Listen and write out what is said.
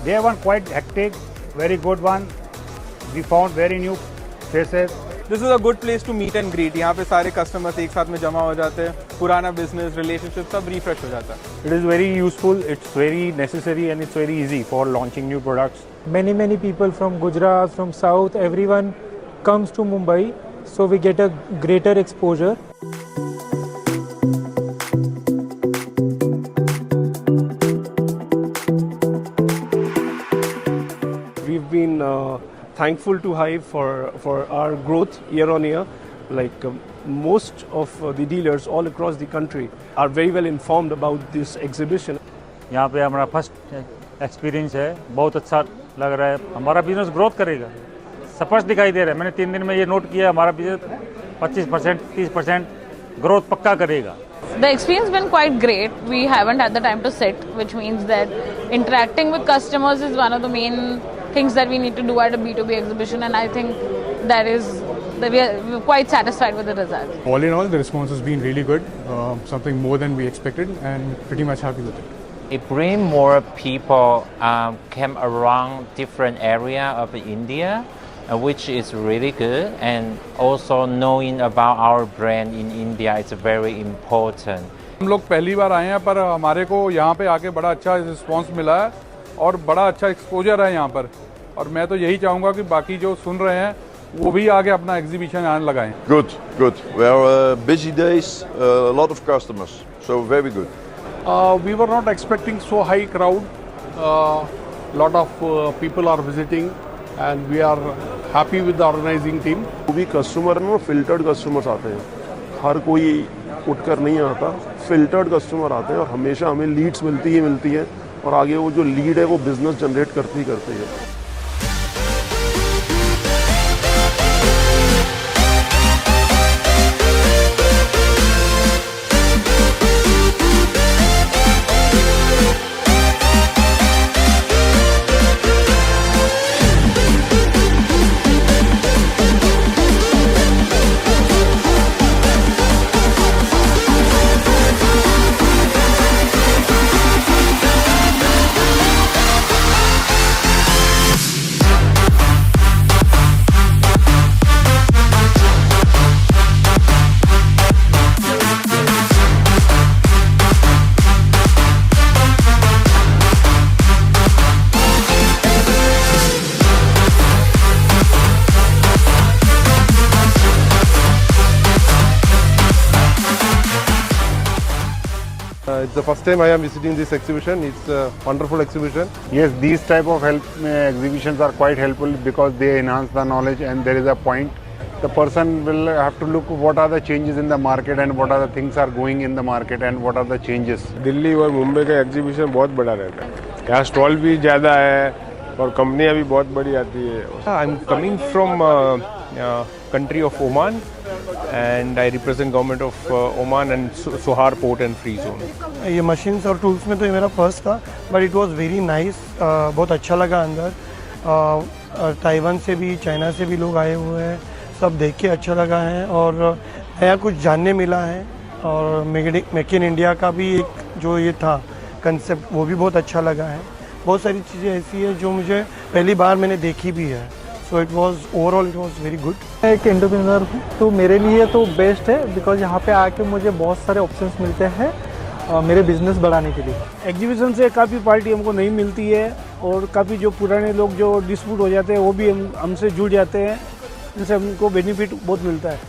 Day one quite hectic, very good one. We found very new faces. This is a good place to meet and greet. यहाँ पे सारे customers एक साथ में जमा हो जाते हैं, पुराना business, relationship सब refresh हो जाता है. It is very useful, it's very necessary and it's very easy for launching new products. Many people from Gujarat, from South, everyone comes to Mumbai, so we get a greater exposure. We've been thankful to Hive for our growth year on year. Like most of the dealers all across the country are very well informed about this exhibition. यहाँ पे हमारा first experience है, बहुत अच्छा लग रहा है. हमारा बिजनेस ग्रोथ करेगा, स्पष्ट दिखाई दे रहा है. मैंने 3 दिन में ये नोट किया, हमारा बिजनेस 25% 30% ग्रोथ पक्का करेगा. The experience been quite great. We haven't had the time to sit, which means that interacting with customers is one of the main things that we need to do at a B2B exhibition, and I think that we are quite satisfied with the results. All in all, the response has been really good, something more than we expected, and pretty much happy with it. It brings more people came around different area of India, which is really good, and also knowing about our brand in India is very important. हम लोग पहली बार आए हैं, पर हमारे को यहाँ पे आके बड़ा अच्छा रिस्पांस मिला है और बड़ा अच्छा एक्सपोजर है यहाँ पर. और मैं तो यही चाहूँगा कि बाकी जो सुन रहे हैं वो भी आगे अपना एग्जीबिशन आने लगाएं. Good. Well, busy days, a lot of customers, so very good. We were not expecting so high crowd. Lot of people are visiting, and we are happy with the organizing team. जो भी customer है ना, filtered customers आते हैं. हर कोई उठकर नहीं आता, फिल्टर्ड कस्टमर आते हैं और हमेशा हमें लीड्स मिलती हैं और आगे वो जो लीड है वो बिजनेस जनरेट करती है. It's the first time I am visiting this exhibition. It's a wonderful exhibition. Yes, these type of exhibitions are quite helpful because they enhance the knowledge, and there is a point. The person will have to look what are the changes in the market and what are the things are going in the market and what are the changes. Delhi और मुंबई का exhibition बहुत बड़ा रहता है. यहाँ stall भी ज़्यादा है और कंपनियाँ भी बहुत बड़ी आती है. I'm coming from country of Oman, and I represent government of Oman and Sohar Port and Free Zone. ये मशीन्स और टूल्स में तो ये मेरा फर्स्ट था, but it was very nice. बहुत अच्छा लगा अंदर. ताइवान से भी, चाइना से भी लोग आए हुए हैं. सब देख के अच्छा लगा है और नया कुछ जानने मिला है. और मेक इन इंडिया का भी एक जो ये था कंसेप्ट, वो भी बहुत अच्छा लगा है. बहुत सारी चीज़ें ऐसी है जो मुझे पहली बार मैंने देखी भी है. So it was overall it was very good. एक एंटरप्रेन्योर हूँ, तो मेरे लिए तो बेस्ट है बिकॉज यहाँ पे आके मुझे बहुत सारे ऑप्शंस मिलते हैं मेरे बिजनेस बढ़ाने के लिए. एग्जीबिशन से काफ़ी पार्टी हमको नहीं मिलती है और काफ़ी जो पुराने लोग जो डिस्प्यूट हो जाते हैं वो भी हमसे जुड़ जाते हैं. इनसे हमको बेनिफिट बहुत मिलता है.